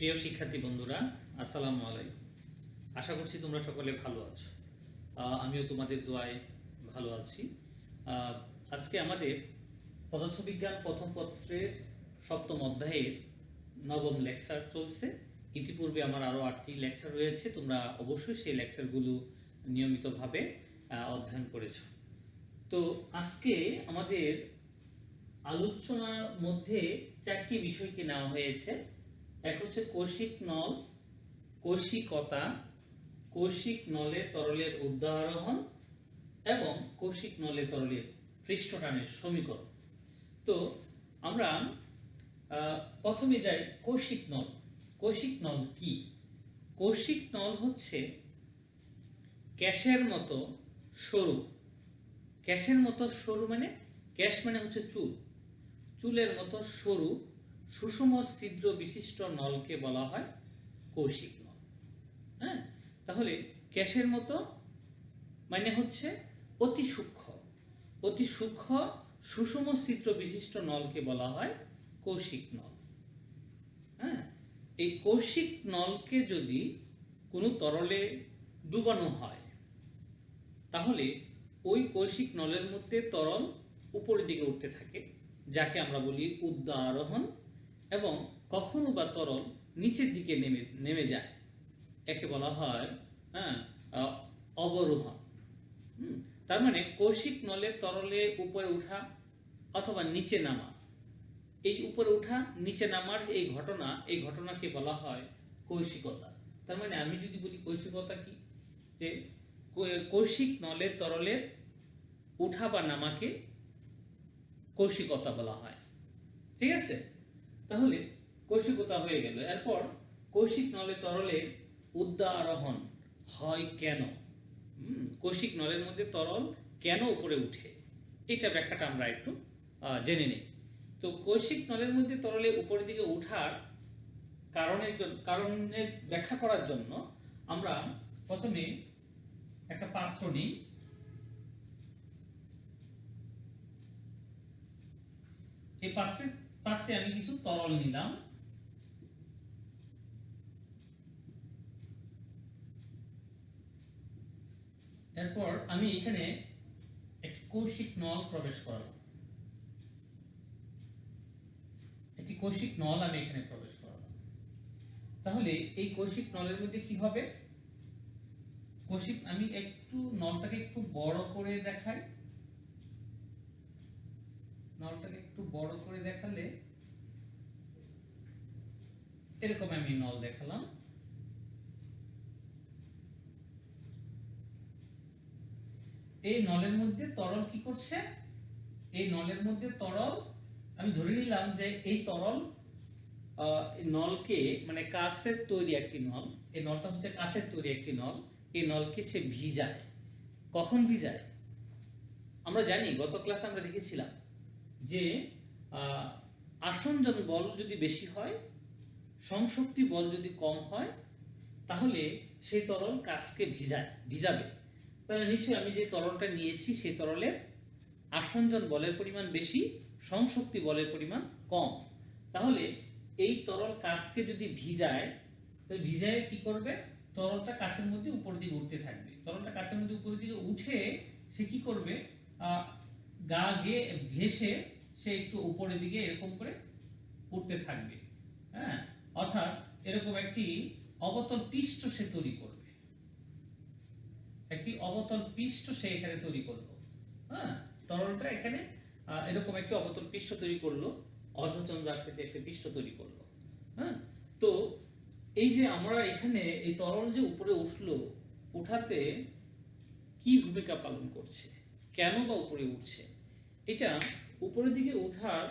প্রিয় শিক্ষার্থী বন্ধুরা, আসসালামু আলাইকুম। আশা করছি তোমরা সকলে ভালো আছো। আমিও তোমাদের দোয়ায় ভালো আছি। আজকে আমাদের পদার্থবিজ্ঞান প্রথম পত্রের সপ্তম অধ্যায়ের নবম লেকচার চলছে। ইতিপূর্বে আমার আরও 8টি লেকচার রয়েছে, তোমরা অবশ্যই সেই লেকচারগুলো নিয়মিতভাবে অধ্যয়ন করেছো। তো আজকে আমাদের আলোচনার মধ্যে 4টি বিষয়কে নেওয়া হয়েছে। এক হচ্ছে কৌশিক নল, কৌশিকতা, কৌশিক নলে তরলের উদ্দারোহণ এবং কৌশিক নলে তরলের পৃষ্ঠটানের সমীকরণ। তো আমরা প্রথমে যাই কৌশিক নল। কৌশিক নল কি? কৌশিক নল হচ্ছে ক্যাশের মতো সরু। ক্যাশের মতো সরু মানে, ক্যাশ মানে হচ্ছে চুল, চুলের মতো সরু সুষম ছিদ্র বিশিষ্ট নলকে বলা হয় কৌশিক নল। হ্যাঁ, তাহলে ক্যাশের মতো মানে হচ্ছে অতি সূক্ষ্ম, অতি সূক্ষ্ম সুষম ছিদ্র বিশিষ্ট নলকে বলা হয় কৌশিক নল। হ্যাঁ, এই কৌশিক নলকে যদি কোনো তরলে ডুবানো হয় তাহলে ওই কৌশিক নলের মধ্যে তরল উপরের দিকে উঠতে থাকে, যাকে আমরা বলি উদ্দারোহণ, এবং কখনো বা তরল নিচের দিকে নেমে যায়, একে বলা হয় অবরোহণ। তার মানে কৌশিক নলে তরলে উপরে ওঠা অথবা নিচে নামা, এই উপরে ওঠা নিচে নামার যে এই ঘটনাকে বলা হয় কৌশিকতা। তার মানে আমি যদি বলি কৌশিকতা কি, যে কৌশিক নলে তরলের উঠা বা নামাকে কৌশিকতা বলা হয়। ঠিক আছে, তাহলে কৌশিকতা হয়ে গেল। এরপর কৌশিক নলে তরলের উদ্দারোহণ হয় কেন? কৌশিক নলের মধ্যে তরল কেন উপরে উঠে, এটা ব্যাখ্যাটা আমরা একটু জেনে নিই। তো কৌশিক নলের মধ্যে তরলে উপরের দিকে উঠার কারণের ব্যাখ্যা করার জন্য আমরা প্রথমে একটা পাত্র নিই। এই পাত্রে আমি কিছু তরল নিলাম। এরপর আমি এখানে একটি কৌশিক নল প্রবেশ করালাম। একটি কৌশিক নল আমি এখানে প্রবেশ করালাম। তাহলে এই কৌশিক নলের মধ্যে কি হবে? আমি একটু নলটাকে একটু বড় করে দেখাই। নলটাকে একটু বড় করে দেখালে এরকম আমি নল দেখালাম। এই নলের মধ্যে তরল কি করছে? এই নলের মধ্যে তরল, আমি ধরে নিলাম যে এই তরল নলকে, মানে কাচের তৈরি একটি নল, এই নলটা হচ্ছে কাচের তৈরি একটি নল, এই নলকে সে ভিজায়। কখন ভিজায়? আমরা জানি, গত ক্লাসে আমরা দেখেছিলাম যে আসঞ্জন বল যদি বেশি হয়, সংশক্তি বল যদি কম হয়, তাহলে সেই তরল কাচকে ভিজাবে। তাহলে নিশ্চয়ই আমি যে তরলটা নিয়েছি সেই তরলের আসঞ্জন বলের পরিমাণ বেশি, সংশক্তি বলের পরিমাণ কম। তাহলে এই তরল কাচকে যদি ভিজায়, তো ভিজায় কি করবে? তরলটা কাচের মধ্যে উপর দিকে উঠতে থাকবে। তরলটা কাচের মধ্যে উপর দিকে উঠে সে কি করবে? গা ঘেঁষে সে একটু উপরের দিকে এরকম করে উঠতে থাকবে। হ্যাঁ, অর্থাৎ এরকম একটি অবতল পৃষ্ঠ সে তৈরি করবে। একটি অবতল পৃষ্ঠ সে এখানে তৈরি করলো। হ্যাঁ, তরলটা এখানে এরকম একটি অবতল পৃষ্ঠ তৈরি করলো, অর্ধচন্দ্র আকৃতির একটি পৃষ্ঠ তৈরি করলো। হ্যাঁ, তো এই যে আমরা এখানে এই তরল যে উপরে উঠলো, উঠাতে কি ভূমিকা পালন করছে, কেন বা উপরে উঠছে? এটা উপরের দিকে ওঠার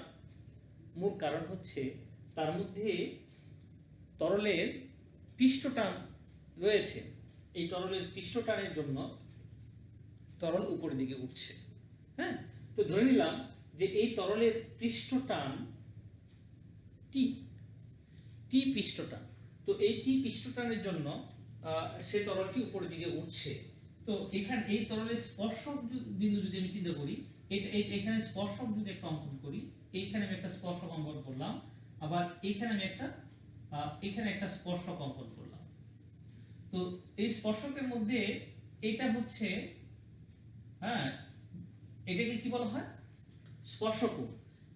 মূল কারণ হচ্ছে তার মধ্যে তরলের পৃষ্ঠটান রয়েছে। এই তরলের পৃষ্ঠটানের জন্য তরল উপরের দিকে উঠছে। হ্যাঁ, তো ধরে নিলাম যে এই তরলের পৃষ্ঠটান টি পৃষ্ঠটান। তো এই টি পৃষ্ঠটানের জন্য সে তরলটি উপরের দিকে উঠছে। তো এখানে এই তরলের স্পর্শক বিন্দু যদি আমি চিন্তা করি, এখানে স্পর্শক যদি একটা অঙ্কন করি, এইখানে আমি একটা স্পর্শক অঙ্কন করলাম, আবার এইখানে আমি একটা এখানে একটা স্পর্শক অঙ্কন করলাম। তো এই স্পর্শকের মধ্যে এটা হচ্ছে, হ্যাঁ, এটাকে কি বলা হয়? স্পর্শক কোণ।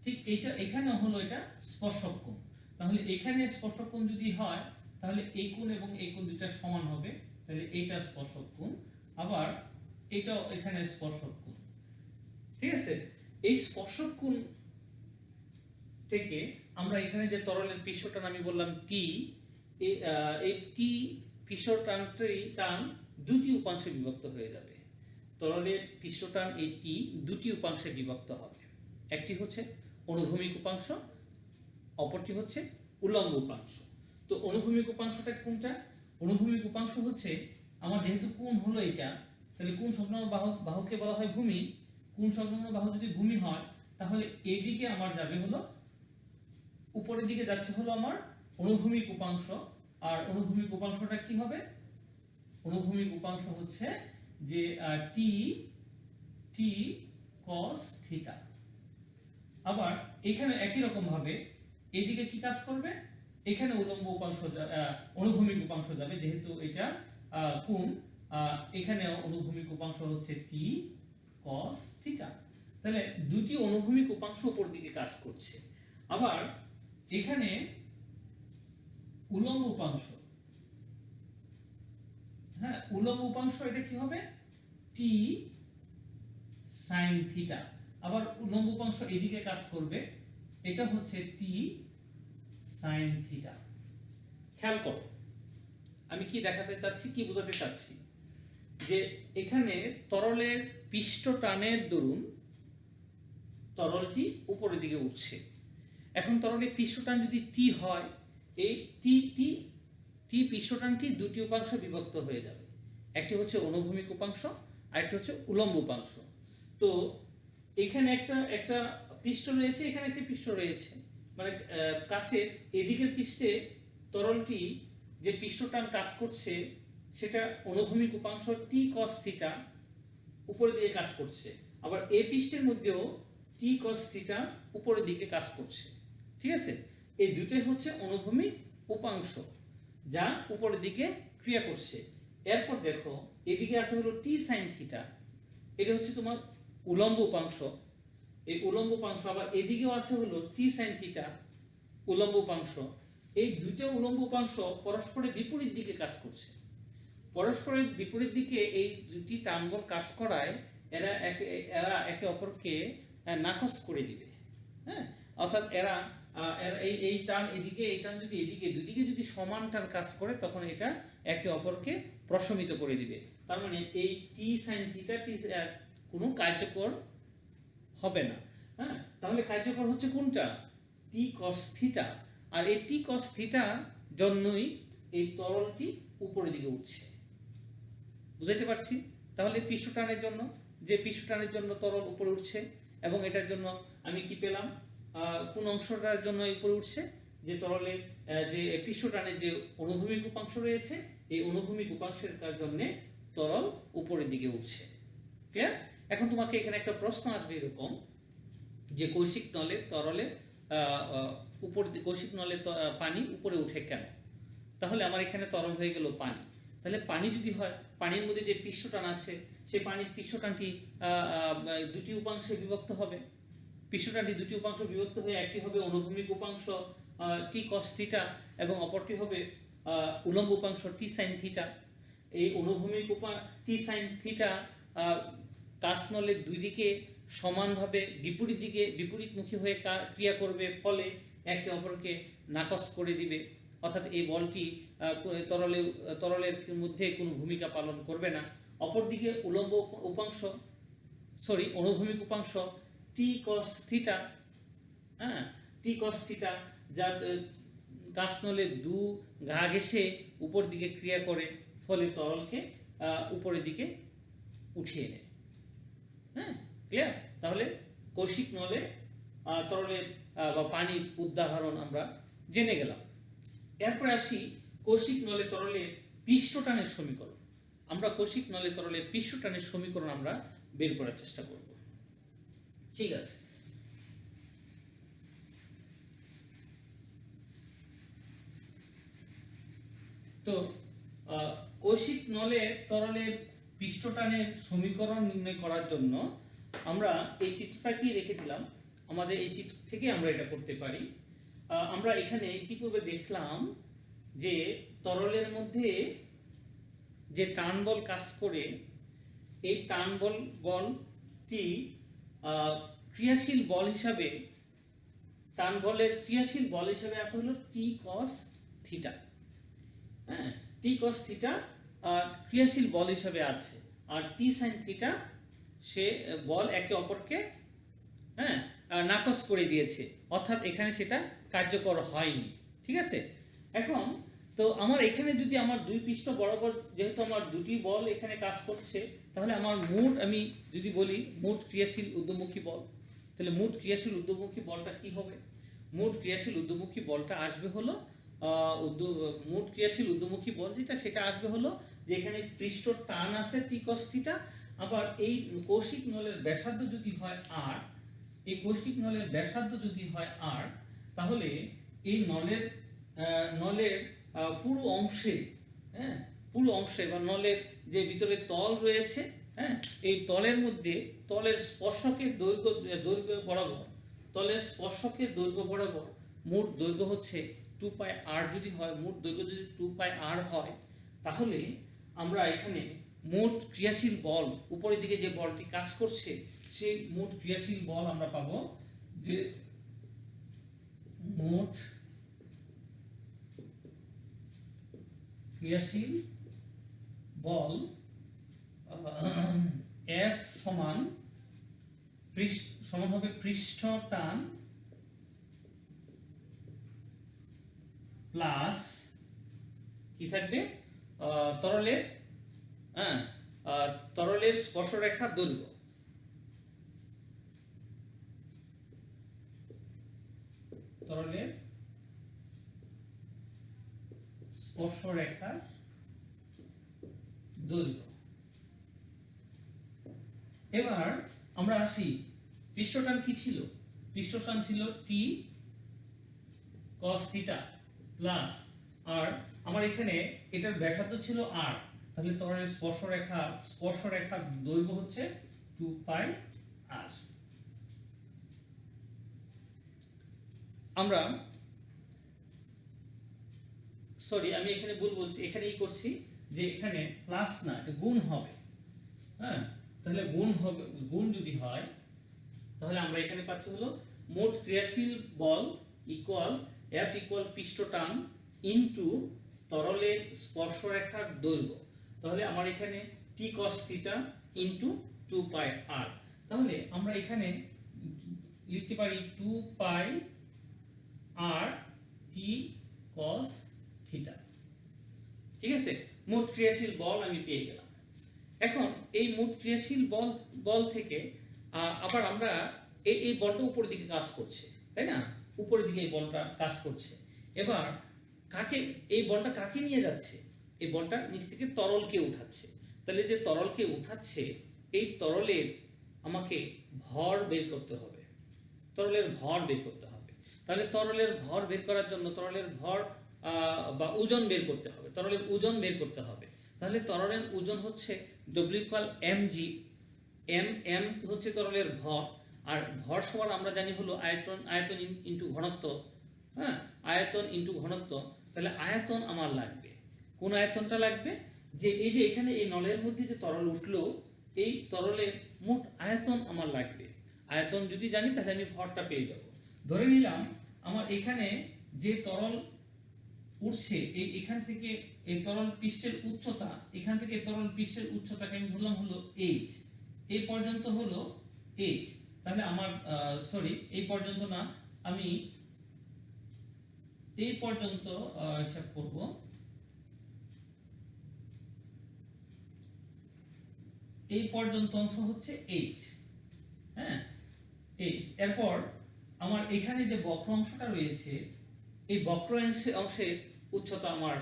ঠিক এটা এখানে হলো এটা স্পর্শক কোণ। তাহলে এখানে স্পর্শক কোণ যদি হয় তাহলে এই কোণ এবং এই কোণ দুটো সমান হবে, তাহলে এইটা স্পর্শক কোণ, আবার এটাও এখানে স্পর্শক কোণ। ঠিক আছে, এই স্পর্শক কোণ থেকে আমরা এখানে যে তরলের পৃষ্ঠটান আমি বললাম টি, এই টি পৃষ্ঠটানটি টান দুটি উপাংশে বিভক্ত হয়ে যাবে। তরলের পৃষ্ঠটান এই টি দুটি উপাংশে বিভক্ত হবে, একটি হচ্ছে অনুভূমিক উপাংশ, অপরটি হচ্ছে উল্লম্ব উপাংশ। তো অনুভূমিক উপাংশটা কোনটা? অনুভূমিক উপাংশ হচ্ছে আমার যেহেতু কোণ হলো এটা, তাহলে কোণ সংলগ্ন বাহুকে বলা হয় ভূমি। কোণ সংলগ্ন বাহু যদি ভূমি হয় তাহলে এইদিকে আমার যাবে হলো, উপরের দিকে যাচ্ছে হলো আমার অনুভূমিক উপাংশ। আর অনুভূমিক উপাংশটা কি হবে? অনুভূমিক উপাংশ হচ্ছে যে টি টি cos থিটা। আবার এখানে একই রকম ভাবে এইদিকে কি কাজ করবে? এখানে উল্লম্ব উপাংশ অনুভূমিক উপাংশ যাবে, যেহেতু এটা কোণ, এখানে অনুভূমিক উপাংশ হচ্ছে টি cos থিটা। তাহলে দুটি অনুভূমিক উপাংশ উপর দিকে কাজ করছে। আবার এখানে উল্লম্ব উপাংশ, হ্যাঁ, উল্লম্ব উপাংশ এটা কি হবে? টি sin থিটা। আবার উল্লম্ব উপাংশ এদিকে কাজ করবে, এটা হচ্ছে টি sin থিটা। খেয়াল করো আমি কি দেখাতে চাচ্ছি, কি বোঝাতে চাচ্ছি, যে এখানে তরলের পৃষ্ঠটানের দরুন তরলটি উপরের দিকে উঠছে। এখন তরলের পৃষ্ঠটান যদি টি হয়, এই টি টি টি পৃষ্ঠটানটি দুটি উপাংশে বিভক্ত হয়ে যাবে, একটি হচ্ছে অনুভূমিক উপাংশ আর একটি হচ্ছে উল্লম্ব উপাংশ। তো এখানে একটা একটা পৃষ্ঠ রয়েছে, এখানে একটা পৃষ্ঠ রয়েছে, মানে কাছের এদিকের পৃষ্ঠে তরলটি যে পৃষ্ঠটান কাজ করছে সেটা অনুভূমিক উপাংশ টি cos থিটা উপরের দিকে কাজ করছে। আবার এই পৃষ্ঠের মধ্যেও টি cos থিটা উপরের দিকে কাজ করছে। ঠিক আছে, এই দুটোই হচ্ছে অনুভূমিক উপাংশ যা উপরের দিকে ক্রিয়া করছে। এরপর দেখো এদিকে আছে হলো টি sin থিটা, এটা হচ্ছে তোমার উল্লম্ব উপাংশ। এই উল্লম্ব উপাংশ, আবার এদিকেও আছে হলো টি sin থিটা উল্লম্ব উপাংশ। এই দুইটা উল্লম্ব উপাংশ পরস্পরের বিপরীত দিকে কাজ করছে। পরস্পরের বিপরীত দিকে এই দুটি টানবল কাজ করায় এরা একে অপরকে নাকচ করে দিবে। হ্যাঁ, অর্থাৎ এরা এই টান এদিকে, এই টান যদি এদিকে, দুদিকে যদি সমান টান কাজ করে তখন এটা একে অপরকে প্রশমিত করে দিবে। তার মানে এই টি sin থিটা কোনো কার্যকর হবে না। হ্যাঁ, তাহলে কার্যকর হচ্ছে কোনটা? টি cos থিটা। আর এই টি cos থিটা জন্যই এই তরলটি উপরের দিকে উঠছে। বুঝাইতে পারছি? তাহলে পৃষ্ঠটানের জন্য, যে পৃষ্ঠটানের জন্য তরল উপরে উঠছে, এবং এটার জন্য আমি কি পেলাম? কোন অংশটার জন্য উপরে উঠছে? যে তরলের যে পৃষ্ঠটানের যে অনুভূমিক উপাংশ রয়েছে, এই অনুভূমিক উপাংশের জন্য তরল উপরের দিকে উঠছে। ক্লিয়ার? এখন তোমাকে এখানে একটা প্রশ্ন আসবে এরকম, যে কৌশিক নলের তরলে উপর, কৌশিক নলের পানি উপরে উঠে কেন? তাহলে আমার এখানে তরল হয়ে গেল পানি। তাহলে পানি যদি হয়, পানির মধ্যে যে পৃষ্ঠটান আছে সেই পানির পৃষ্ঠটানটি দুটি উপাংশে বিভক্ত হবে। পৃষ্ঠটানটি দুটি উপাংশ বিভক্ত হয়ে একটি হবে অনুভূমিক উপাংশ টি cos থিটা এবং অপরটি হবে উল্লম্ব উপাংশ টি sin থিটা। এই অনুভূমিক টি sin থিটা কাচ নলের দুই দিকে সমানভাবে বিপরীত দিকে বিপরীতমুখী হয়ে ক্রিয়া করবে, ফলে একে অপরকে নাকচ করে দিবে। অর্থাৎ এই বলটি তরলের মধ্যে কোনো ভূমিকা পালন করবে না। অপরদিকে উল্লম্ব উপাংশ, অনুভূমিক উপাংশ টি cos থিটা, হ্যাঁ, টি cos থিটা, যা কাচ নলের দু ঘা ঘেঁষে উপর দিকে ক্রিয়া করে, ফলে তরলকে উপরের দিকে উঠিয়ে নেয়। হ্যাঁ, ক্লিয়ার? তাহলে কৌশিক নলে তরলের বা পানির উদাহরণ আমরা জেনে গেলাম। এরপরে আসি কৌশিক নলে তরলের পৃষ্ঠটানের সমীকরণ। আমরা কৌশিক নলে তরলের পৃষ্ঠটানের সমীকরণ আমরা বের করার চেষ্টা করব। ঠিক আছে, তো কৌশিক নলে তরলের পৃষ্ঠটানের সমীকরণ নির্ণয় করার জন্য আমরা এই চিত্রটা কি রেখে দিলাম, আমাদের এই চিত্র থেকে আমরা এটা করতে পারি। আমরা এখানে ইতিপূর্বে দেখলাম যে তরলের মধ্যে যে টান বল কাজ করে, এই টান বলটি ক্রিয়াশীল বল হিসাবে, টান বলের ক্রিয়াশীল বল হিসাবে আছে হলো টি কস থিটা। হ্যাঁ, টি কস থিটা ক্রিয়াশীল বল হিসাবে আছে, আর টি সাইন থিটা সে বল একে অপরকে নাকচ করে দিয়েছে, অর্থাৎ এখানে সেটা কার্যকর হয়নি। ঠিক আছে, এখন তো আমার এখানে যদি আমার দুই পৃষ্ঠ বরাবর যেহেতু আমার দুটি বল এখানে কাজ করছে, তাহলে আমার মোট, আমি যদি বলি মোট ক্রিয়াশীল ঊর্ধ্বমুখী বল, তাহলে মোট ক্রিয়াশীল ঊর্ধ্বমুখী বলটা কি হবে? মোট ক্রিয়াশীল ঊর্ধ্বমুখী বলটা আসবে হলো মোট ক্রিয়াশীল ঊর্ধ্বমুখী বল যেটা, সেটা আসবে হলো যে এখানে পৃষ্ঠ টান আছে টি কস থিটা, আবার এই কৌশিক নলের ব্যাসার্ধ যদি হয় আর, এই কৌশিক নলের ব্যাসার্ধ যদি হয় আর, তাহলে এই নলের পুরো অংশে, পুরো অংশে বা নলের যে ভিতরে তল রয়েছে, এই তলের মধ্যে তলের স্পর্শকের দৈর্ঘ্য বরাবর, তলের স্পর্শকের দৈর্ঘ্য বরাবর মোট দৈর্ঘ্য হচ্ছে 2 পাই r যদি হয়, মোট দৈর্ঘ্য যদি 2 পাই r হয়, তাহলে আমরা এখানে মোট ক্রিয়াশীল বল, উপরের দিকে যে বলটি কাজ করছে সেই মোট ক্রিয়াশীল বল আমরা পাবো যে মোট ক্রিয়াশীল বল F সমান হবে পৃষ্ঠ টান প্লাস কি থাকবে, তরলের স্পর্শরেখার দৈর্ঘ্য, তরলের স্পর্শরেখার দৈর্ঘ্য। এবার আমরা আসি, পৃষ্ঠটান কি ছিল? পৃষ্ঠটান ছিল টি কস থিটা প্লাস, আর আমার এখানে এটার ব্যাসার্ধ ছিল আর, তাহলে তরলের স্পর্শরেখার দৈর্ঘ্য হচ্ছে 2 পাই r। আমরা আমি এখানে ভুল বলছি, এখানে করছি যে এখানে প্লাস না, এটা গুণ হবে। তাহলে গুণ যদি হয়, তাহলে আমরা এখানে পাচ্ছি হলো মোট ক্রিয়াশীল বল ইকুয়াল F ইকুয়াল পৃষ্ঠটান ইনটু তরলের স্পর্শরেখার দৈর্ঘ্য। তাহলে আমার এখানে টি কস থিটা ইনটু 2 পাই r, তাহলে আমরা এখানে লিখতে পারি 2 পাই r টি কস থিটা। ঠিক আছে, মোট ক্রিয়াশীল বল আমি পেয়ে গেলাম। এখন এই মোট ক্রিয়াশীল বল থেকে আবার আমরা এই বলটা উপরের দিকে কাজ করছে, তাই না? উপরের দিকে এই বলটা কাজ করছে। এবার এই বলটা কাকে নিয়ে যাচ্ছে? এই বলটা নিচ থেকে তরলকে উঠাচ্ছে। তাহলে যে তরলকে উঠাচ্ছে, এই তরলের আমাকে ভর বের করতে হবে, তরলের ভর বের করতে হবে। তাহলে তরলের ভর বের করার জন্য তরলের ভর বা ওজন বের করতে হবে, তরলের ওজন বের করতে হবে। তাহলে তরলের ওজন হচ্ছে W ইকুয়াল mg, m হচ্ছে তরলের ভর, আর ভর সমান আমরা জানি হলো আয়তন ইনটু ঘনত্ব। আয়তন ইনটু ঘনত্ব। তাহলে আয়তন আমার লাগবে, কোন আয়তনটা লাগবে? যে এই যে এখানে এই নলের মধ্যে যে তরল উঠলো, এই তরলের মোট আয়তন আমার লাগবে। আয়তন যদি জানি তাহলে আমি ভরটা পেয়ে যাব। ধরে নিলাম আমার এখানে যে তরল উঠছে, এখান থেকে এই তরল পৃষ্ঠের উচ্চতা, এখান থেকে তরল পৃষ্ঠের উচ্চতাকে আমি ধরলাম হলো h, এই পর্যন্ত হলো h। তাহলে আমার এই পর্যন্ত না, আমি এই পর্যন্ত হিসাব করব। এই পর্যন্ত অংশ হচ্ছে h, h। এরপর আমার এখানে যে বক্র অংশটা রয়েছে, এই বক্র অংশের উচ্চতা আমার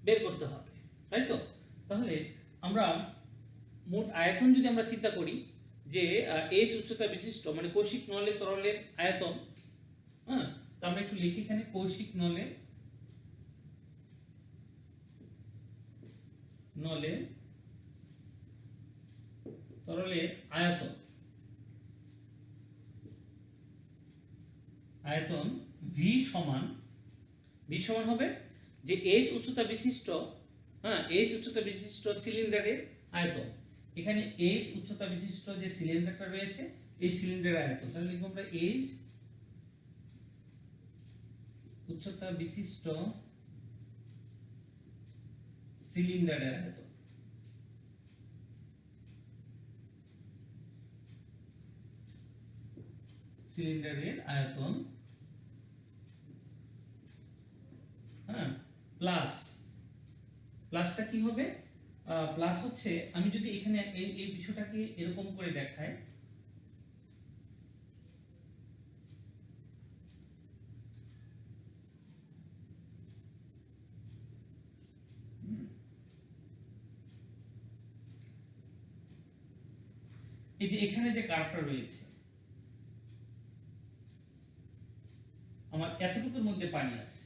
বের করতে হবে, তাই তো? তাহলে আমরা মোট আয়তন যদি আমরা চিন্তা করি যে h উচ্চতা বিশিষ্ট, মানে কৌশিক নলের তরলের আয়তন, তো আমরা একটু লিখি এখানে কৌশিক নলের নলে তরলের আয়তন আয়তন ভি সমান হবে যে এইচ উচ্চতা বিশিষ্ট এইচ উচ্চতা বিশিষ্ট সিলিন্ডারের আয়তন। এখানে এইচ উচ্চতা বিশিষ্ট যে সিলিন্ডারটা রয়েছে এই সিলিন্ডারের আয়তন, তাহলে লিখব আমরা এইচ উচ্চতা বিশিষ্ট সিলিন্ডারের আয়তন। সিলিন্ডারের আয়তন প্লাসটা কি হবে? প্লাস হচ্ছে, আমি যদি এখানে এই বিষয়টাকে এরকম করে দেখাই, এই যে এখানে যে কার্ভটা রয়েছে, আমার এতটুকুর মধ্যে পানি আছে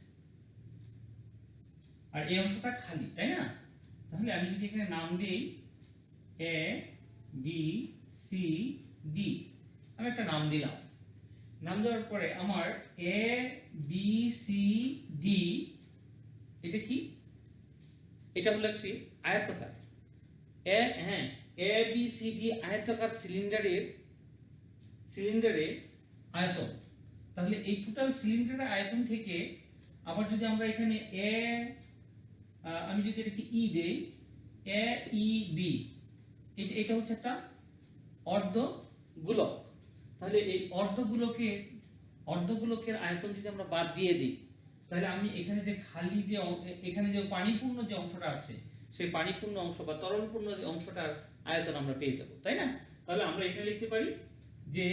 আর এই অংশটা খালি, তাই না? তাহলে আমি যদি এখানে নাম দিই এ বি সি ডি, আমি একটা নাম দিলাম। নাম দেওয়ার পরে আমার এ বি সি ডি এটা কি? এটা হলো একটি আয়তাকার এ বি সি ডি আয়তাকার সিলিন্ডারের আয়তন। তাহলে এই টোটাল সিলিন্ডারের আয়তন থেকে আবার যদি আমরা এখানে আমি যদি এটাকে ই দেই, এ ই বি, এটা হচ্ছে একটা অর্ধগোলক। তাহলে এই অর্ধগোলকের আয়তন যদি আমরা বাদ দিয়ে দিই, তাহলে আমি এখানে যে খালি যে এখানে যে পানিপূর্ণ যে অংশটা আছে সেই পানিপূর্ণ অংশ বা তরলপূর্ণ যে অংশটার আয়তন আমরা পেয়ে যাব, তাই না? তাহলে আমরা এখানে লিখতে পারি যে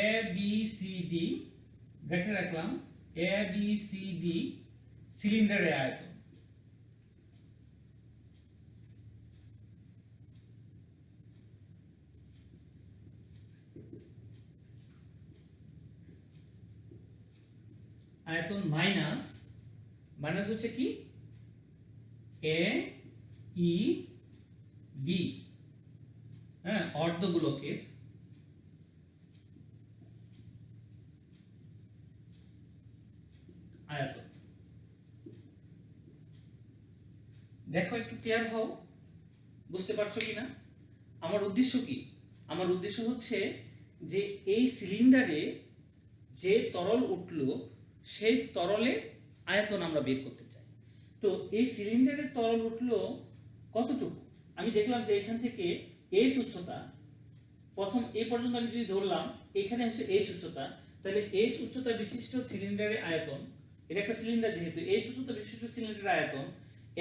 এ বি সি ডি, ব্র্যাকেটে রাখলাম এ বি সি ডি সিলিন্ডারের আয়তন। আয়তন মাইনাস হচ্ছে কি? এ ই বি, অর্ধগোলকের আয়তন। দেখো একটু ক্লিয়ার হও, বুঝতে পারছো কিনা? আমার উদ্দেশ্য কি? আমার উদ্দেশ্য হচ্ছে যে এই সিলিন্ডারে যে তরল উঠলো সেই তরলের আয়তন আমরা বের করতে চাই। তো এই সিলিন্ডারের তরল উঠলো কতটুকু? আমি দেখলাম যে এখান থেকে এইচ উচ্চতা, প্রথম এই পর্যন্ত আমি যদি ধরলাম এখানে হচ্ছে এইচ উচ্চতা, তাহলে এইচ উচ্চতা বিশিষ্ট সিলিন্ডারের আয়তন, এটা একটা সিলিন্ডার যেহেতু এইচ উচ্চতা বিশিষ্ট সিলিন্ডারের আয়তন।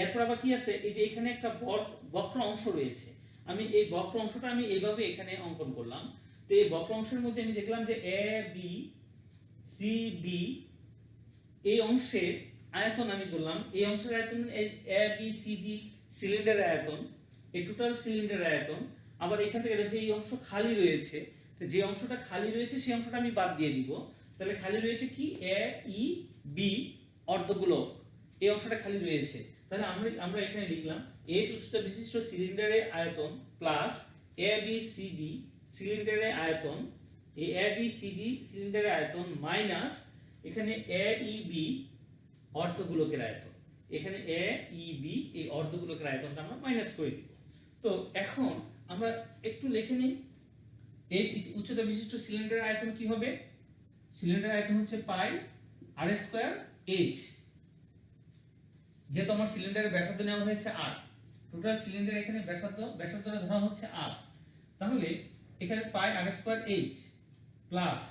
এরপর আবার কি আছে? এই যে এখানে একটা বক্র অংশ রয়েছে, আমি এই বক্র অংশটা আমি এইভাবে এখানে অঙ্কন করলাম। তো এই বক্র অংশের মধ্যে আমি দেখলাম যে এ বি সি ডি এই অংশের আয়তন আমি ধরলাম, এই অংশের আয়তন এ বি সি ডি সিলিন্ডারের আয়তন, এই টোটাল সিলিন্ডারের আয়তন। আবার এখান থেকে দেখো এই অংশ খালি রয়েছে, তো যে অংশটা খালি রয়েছে সেই অংশটা আমি বাদ দিয়ে দিব। তাহলে খালি রয়েছে কি? এ ই বি অর্ধগোলক, এই অংশটা খালি রয়েছে। তাহলে আমরা এখানে লিখলাম এইচ উচ্চতা বিশিষ্ট সিলিন্ডারের আয়তন plus A B C D সিলিন্ডারের আয়তন, এই এ বি সি ডি সিলিন্ডারের আয়তন মাইনাস এখানে এ ই বি অর্ধগোলকের আয়তন। এখানে এ ই বি এই অর্ধগোলকের আয়তনটা আমরা মাইনাস করে দিব। তো এখন আমরা একটু লিখে নিই, এইচ উচ্চতা বিশিষ্ট সিলিন্ডারের আয়তন কি হবে? সিলিন্ডারের আয়তন হচ্ছে পাই আর স্কয়ার এইচ, যেহেতু আমার সিলিন্ডারের ব্যাসার্ধ নেওয়া হয়েছে আর, টোটাল সিলিন্ডার এখানে ব্যাসার্ধটা ধরা হচ্ছে আর, তাহলে এখানে পাই আর স্কয়ার এইচ প্লাস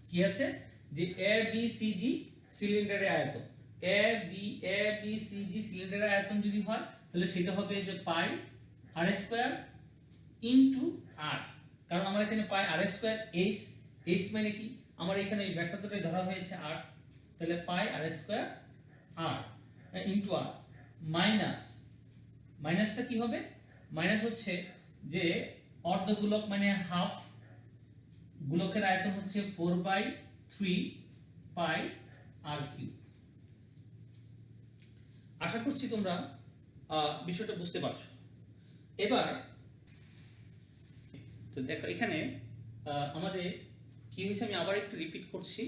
কি আছে যে এ বি সি ডি সিলিন্ডারের আয়তন। এ বি সি ডি সিলিন্ডারের আয়তন যদি হয় তাহলে সেটা হবে যে পাই আর স্কয়ার ইনটু আর, কারণ আমার এখানে পাই আর স্কয়ার এইচ, এইচ মানে কি? আমার এখানে এই ব্যাসার্ধটা ধরা হয়েছে আর, তাহলে পাই আর স্কয়ার আর ইনটু আর মাইনাসটা কি হবে? মাইনাস হচ্ছে যে অর্ধগোলক মানে হাফ, গোলকের আয়তন হচ্ছে 4/3 পাই আর কিউব। আশা করছি তোমরা বিষয়টা বুঝতে পারছো। এবার তো দেখো এখানে আমাদের কি হয়েছে, আমি আবার একটু রিপিট করছি,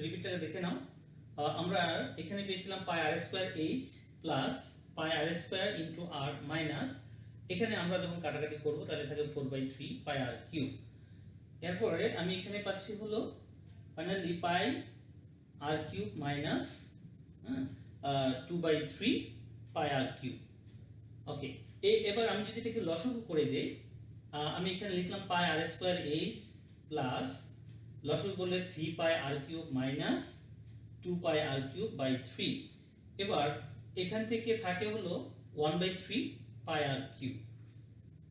রিপিটটাকে দেখে নাও। আমরা এখানে পেয়েছিলাম পাই আর স্কোয়ার এইচ প্লাস পাই আর স্কোয়ার ইন্টু আর মাইনাস, এখানে আমরা যখন কাটাকাটি করবো তাহলে থাকে 4/3 পাই আর কিউব। এরপরে আমি এখানে পাচ্ছি হলো ফাইনালি পাই আর কিউব মাইনাস 2/3 পাই আর কিউব। ওকে, এবার আমি যদি এটাকে লসাগু করে দেই, আমি এখানে লিখলাম pi R square H plus লসাগু করলে 3 pi R cube minus 2 pi R cube by 3। এবার এখান থেকে থাকে হলো 1/3 পাই আর কিউব।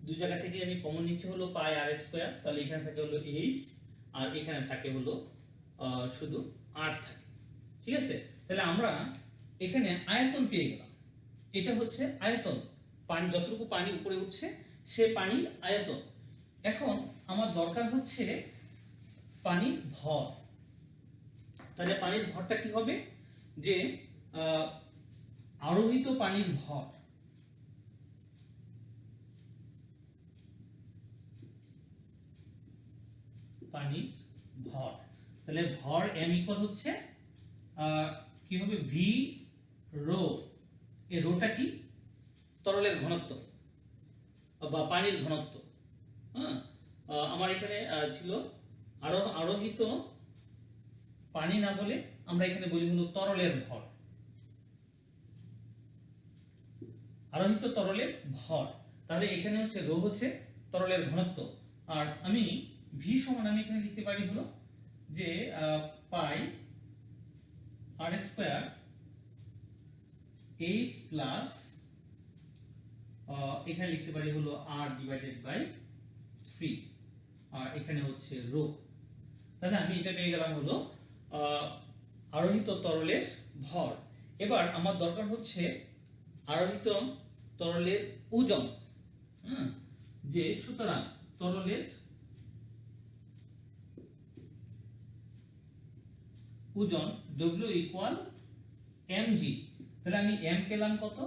দুই জায়গা থেকে আমি কমন নিচ্ছি হলো পাই আর স্কোয়ার, তাহলে এখানে থাকে হলো এইচ আর এখানে থাকে হলো শুধু আর থাকে। ঠিক আছে, তাহলে আমরা এখানে আয়তন পেয়ে গেলাম। এটা হচ্ছে আয়তন, পানি যতটুকু পানি উপরে উঠছে সে পানির আয়তন। এখন আমার দরকার হচ্ছে পানির ভর। তাহলে পানির ভরটা কি হবে, যে আরোহিত পানির ভর, পানির ভর, তাহলে ভর m ইকুয়াল হচ্ছে কি হবে ভি রো। এই রোটা কি, তরলের ঘনত্ব বা পানির ঘনত্ব। হ্যাঁ, আমার এখানে ছিল আরোহিত পানি না বলে আমরা এখানে বলি হলো তরলের ভর, আরোহিত তরলের ভর। তাহলে এখানে হচ্ছে রো হচ্ছে তরলের ঘনত্ব, আর আমি ভি সমান আমি এখানে লিখতে পারি হলো যে pi R square H plus এখানে লিখতে পারি হলো আর ডিভাইডেড বাই 3, আর এখানে হচ্ছে রো। তাহলে আমি এটা পেয়ে গেলাম হলো আরোহিত তরলের ভর। এবার আমার দরকার হচ্ছে আরোহিত তরলের ওজন। যে সুতরাং তরলের ওজন W ইকুয়াল mg। তাহলে আমি m পেলাম কত,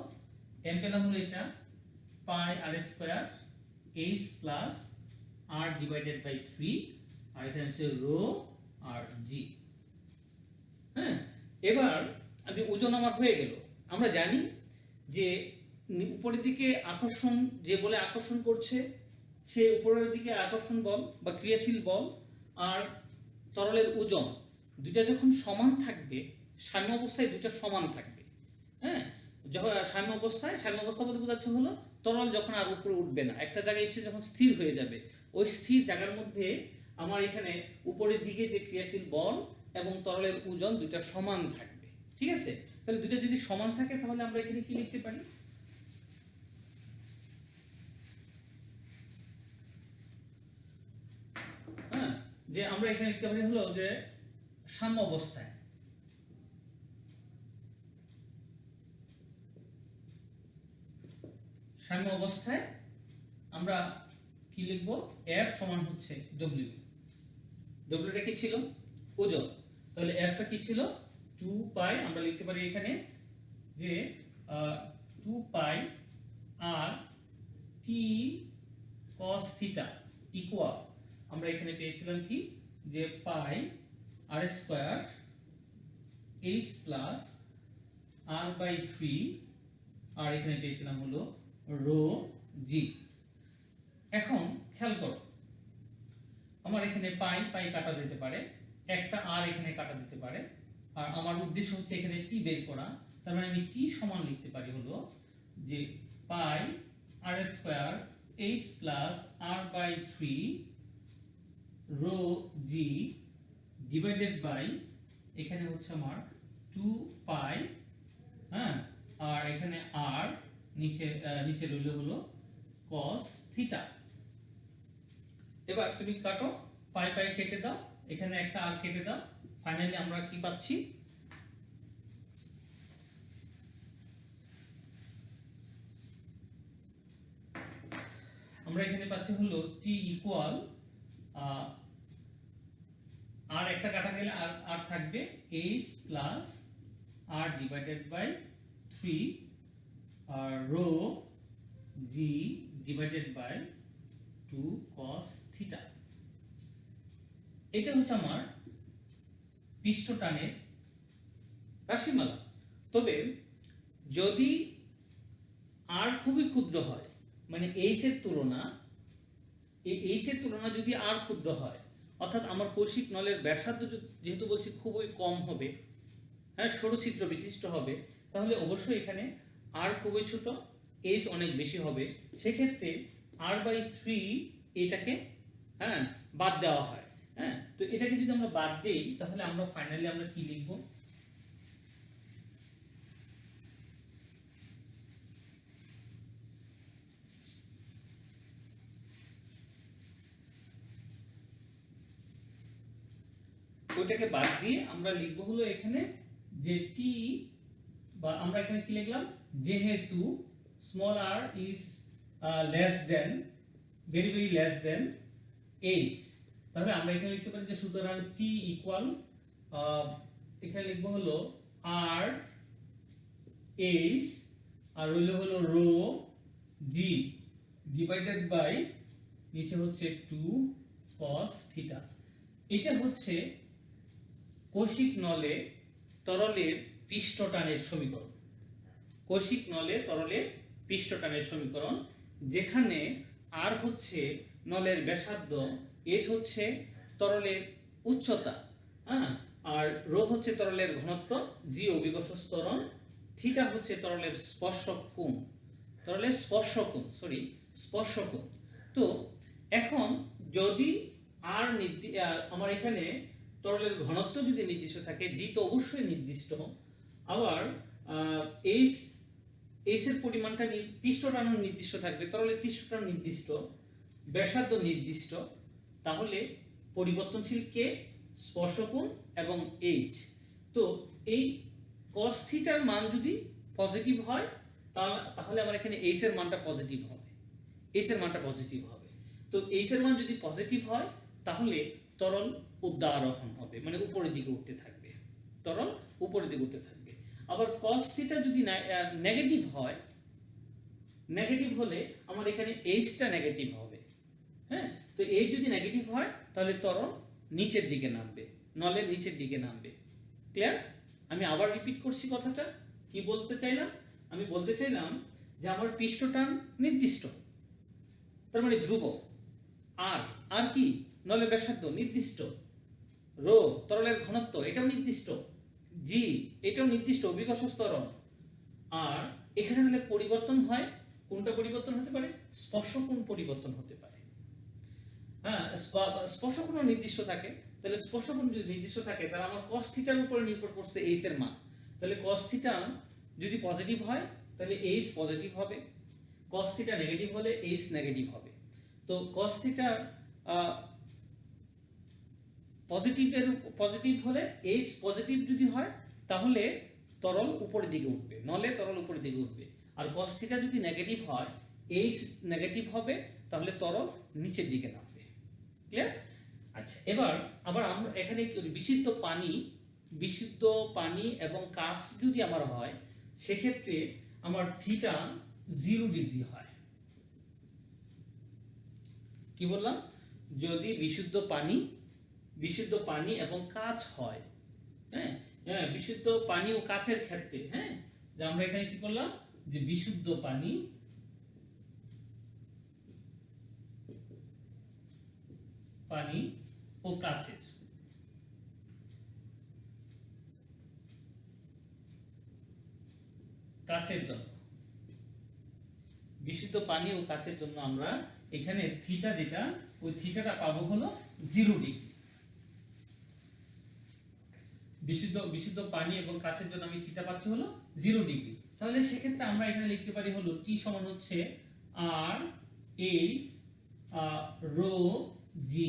m পেলাম হলো এটা pi R square h plus r divided by 3, আর এখানে হচ্ছে রো আর জি। হ্যাঁ, এবার আমি ওজন আমার হয়ে গেল। আমরা জানি যে উপরের দিকে আকর্ষণ যে বলে আকর্ষণ করছে সে উপরের দিকে আকর্ষণ বল বা ক্রিয়াশীল বল আর তরলের ওজন দুইটা যখন সমান থাকবে, সাম্য অবস্থায় দুইটা সমান থাকবে। হ্যাঁ, যখন সাম্য অবস্থা বলতে বোঝাচ্ছে হলো তরল যখন আর উপরে উঠবে না, একটা জায়গায় এসে যখন স্থির হয়ে যাবে, ওই স্থির জায়গার মধ্যে আমার এখানে উপরের দিকে যে ক্রিয়াশীল বল এবং তরলের ওজন দুইটা সমান থাকবে। ঠিক আছে, তাহলে দুইটা যদি সমান থাকে তাহলে আমরা এখানে কি লিখতে পারি, হ্যাঁ, যে আমরা এখানে লিখতে পারি হলো যে সাম্য অবস্থায় আমরা কি লিখব, F সমান হচ্ছে W। Wটা কি ছিল, ওজন, তাহলে Fটা কি ছিল 2 পাই, আমরা লিখতে পারি এখানে যে 2 pi R T cos theta equal, আমরা এখানে পেয়েছিলাম কি যে pi R square h plus r by 3, আর এখানে পেয়েছিলাম হলো রো জি। এখন খেয়াল করো, আমার এখানে পাই কাটা যেতে পারে, একটা আর এখানে কাটা যেতে পারে, আর আমার উদ্দেশ্য হচ্ছে এখানে টি বের করা। তার মানে আমি টি সমান লিখতে পারি হলো যে pi R square h plus r by 3 rho G divided by এখানে হচ্ছে আমার 2 পাই, হ্যাঁ, আর এখানে r নিচে রইল হলো cos থিটা। এবার তুমি কাটো, পাই কেটে দাও, এখানে একটা আর কেটে দাও, ফাইনালি আমরা কি পাচ্ছি, আমরা এখানে পাচ্ছি হলো t ইকুয়াল আর একটা কাটা গেলে আর থাকবে h plus r divided by 3 আর rho G divided by 2 cos theta. এটা হচ্ছে আমার পৃষ্ঠটানের রাশিমালা। তবে যদি আর খুবই ক্ষুদ্র হয়, মানে এইচ এর তুলনা যদি আর ক্ষুদ্র হয়, অর্থাৎ আমার কৌশিক নলের ব্যাসার্ধ যেহেতু বলছি খুবই কম হবে, হ্যাঁ, সরু ছিদ্র বিশিষ্ট হবে, তাহলে অবশ্যই এখানে আর খুবই ছোট, এইচ অনেক বেশি হবে। সেক্ষেত্রে r/3 এটাকে, হ্যাঁ, বাদ দেওয়া হয়। হ্যাঁ, তো এটাকে যদি আমরা বাদ দেই তাহলে আমরা ফাইনালি আমরা কি লিখব? ওইটাকে বাদ দিয়ে আমরা লিখব হলো এখানে যে টি, বা আমরা এখানে কি লিখলাম, যেহেতু small r is less than, very very less than H, তাহলে আমরা এখানে লিখতে পারি যে সুতরাং টি ইকুয়াল, এখানে লিখবো হলো আর এইচ আর হলো রো জি ডিভাইডেড বাই নিচে হচ্ছে 2 cos থিটা। এটা হচ্ছে কৌশিক নলে তরলের পৃষ্ঠটানের সমীকরণ। কৌশিক নলে তরলের পৃষ্ঠটানের সমীকরণ, যেখানে আর হচ্ছে নলের ব্যাসার্ধ, এস হচ্ছে তরলের উচ্চতা, হ্যাঁ, আর রো হচ্ছে তরলের ঘনত্ব, জি অভিকর্ষ ত্বরণ, থিটা হচ্ছে তরলের স্পর্শক কোণ, স্পর্শক কোণ। তো এখন যদি আর আমার এখানে তরলের ঘনত্ব যদি নির্দিষ্ট থাকে, জি তো অবশ্যই নির্দিষ্ট, আবার এইচ এর পরিমাণটা পৃষ্ঠটান নির্দিষ্ট থাকবে, তরলের পৃষ্ঠটান নির্দিষ্ট, ব্যাসার্ধ নির্দিষ্ট, তাহলে পরিবর্তনশীল কে, স্পর্শকোণ এবং এইচ। তো এই cos থিটার মান যদি পজিটিভ হয় তাহলে আমার এখানে এইচ এর মানটা পজিটিভ হবে, তো এইচ এর মান যদি পজিটিভ হয় তাহলে তরল উদ্দারোহণ হবে, মানে উপরের দিকে উঠতে থাকবে, তরল উপরের দিকে উঠতে থাকবে। আবার cos থিটা যদি নেগেটিভ হয়, নেগেটিভ হলে আমার এখানে এইচটা নেগেটিভ হবে। হ্যাঁ, তো এইচ যদি নেগেটিভ হয় তাহলে তরল নিচের দিকে নামবে, নলের নিচের দিকে নামবে। ক্লিয়ার? আমি আবার রিপিট করছি কথাটা, কি বলতে চাইলাম? আমি বলতে চাইলাম যে আমার পৃষ্ঠটান নির্দিষ্ট, তার মানে ধ্রুব, আর কি, নলের ব্যাসার্ধ নির্দিষ্ট, রো তরলের ঘনত্ব এটাও নির্দিষ্ট, জি এটাও নির্দিষ্ট অভিকর্ষ ত্বরণ। আর এখানে হলে পরিবর্তন হয়, কোনটা পরিবর্তন হতে পারে? স্পর্শকোণ পরিবর্তন হতে পারে। হ্যাঁ, স্পর্শকোণ নির্দিষ্ট থাকে, তাহলে স্পর্শকোণ যদি নির্দিষ্ট থাকে তাহলে আমার cos থিটার উপরে নির্ভর করছে এইচ এর মান। তাহলে cos থিটা যদি পজিটিভ হয় তাহলে এইচ পজিটিভ হবে, cos থিটা নেগেটিভ হলে এইচ নেগেটিভ হবে। তো cos থিটা পজিটিভ হলে এইচ পজিটিভ যদি হয় তাহলে তরল উপরের দিকে উঠবে, নলে তরল উপরের দিকে উঠবে। আর cos থিটা যদি নেগেটিভ হয়, এইচ নেগেটিভ হবে, তাহলে তরল নিচের দিকে নামবে। ক্লিয়ার? আচ্ছা, এবার আবার আমরা এখানে বিশুদ্ধ পানি এবং কাঁচ যদি আমার হয়, সেক্ষেত্রে আমার থিটা 0 ডিগ্রি হয়। কি বললাম? যদি বিশুদ্ধ পানি এবং কাঁচ হয়, হ্যাঁ, বিশুদ্ধ পানি ও কাঁচের ক্ষেত্রে, হ্যাঁ, যে আমরা এখানে কি করলাম, যে বিশুদ্ধ পানি ও কাঁচের জন্য, বিশুদ্ধ পানি ও কাঁচের জন্য আমরা এখানে থিটা যেটা, ওই থিটাটা পাবো হলো 0 ডিগ্রি। বিশুদ্ধ পানি এবং কাঁচের জন্য আমি থিটা পাচ্ছি হলো 0 ডিগ্রি। তাহলে সেক্ষেত্রে আমরা এখানে লিখতে পারি হলো টি সমান হচ্ছে R H rho G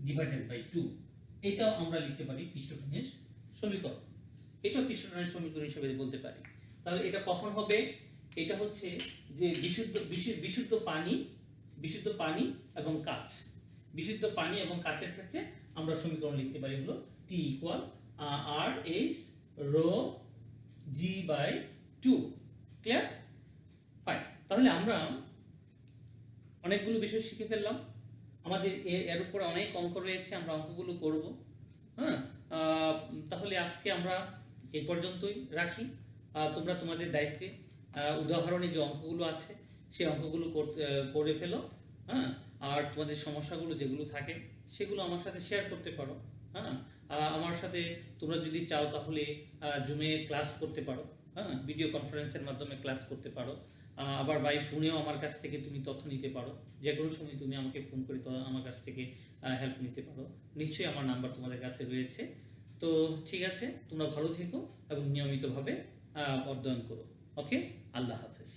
divided by 2। এটাও আমরা লিখতে পারি পৃষ্ঠটানের সমীকরণ, এটাও পৃষ্ঠটানের সমীকরণ হিসেবে বলতে পারি। তাহলে এটা কখন হবে? এটা হচ্ছে যে বিশুদ্ধ পানি এবং কাঁচ, বিশুদ্ধ পানি এবং কাঁচের ক্ষেত্রে আমরা সমীকরণ লিখতে পারি হলো T equal R H rho G by 2। Clear? আমরা অনেকগুলো বিষয় শিখে ফেললাম। আমাদের এর উপরে অনেক অঙ্ক রয়েছে, আমরা অঙ্কগুলো করব। হ্যাঁ, তাহলে আজকে আমরা এই পর্যন্তই রাখি। তোমরা তোমাদের দায়িত্বে উদাহরণে যে অঙ্কগুলো আছে সেই অঙ্কগুলো করে ফেলো। হ্যাঁ, আর তোমাদের সমস্যাগুলো যেগুলো থাকে সেগুলো আমার সাথে শেয়ার করতে পারো। হ্যাঁ, আমার সাথে তোমরা যদি চাও তাহলে জুমে ক্লাস করতে পারো। হ্যাঁ, ভিডিও কনফারেন্সের মাধ্যমে ক্লাস করতে পারো। আবার বাই ফোনেও আমার কাছ থেকে তুমি তথ্য নিতে পারো। যে কোনো সময় তুমি আমাকে ফোন করে তো আমার কাছ থেকে হেল্প নিতে পারো। নিশ্চয়ই আমার নাম্বার তোমাদের কাছে রয়েছে। তো ঠিক আছে, তোমরা ভালো থেকো এবং নিয়মিতভাবে অধ্যয়ন করো। ওকে, আল্লাহ হাফেজ।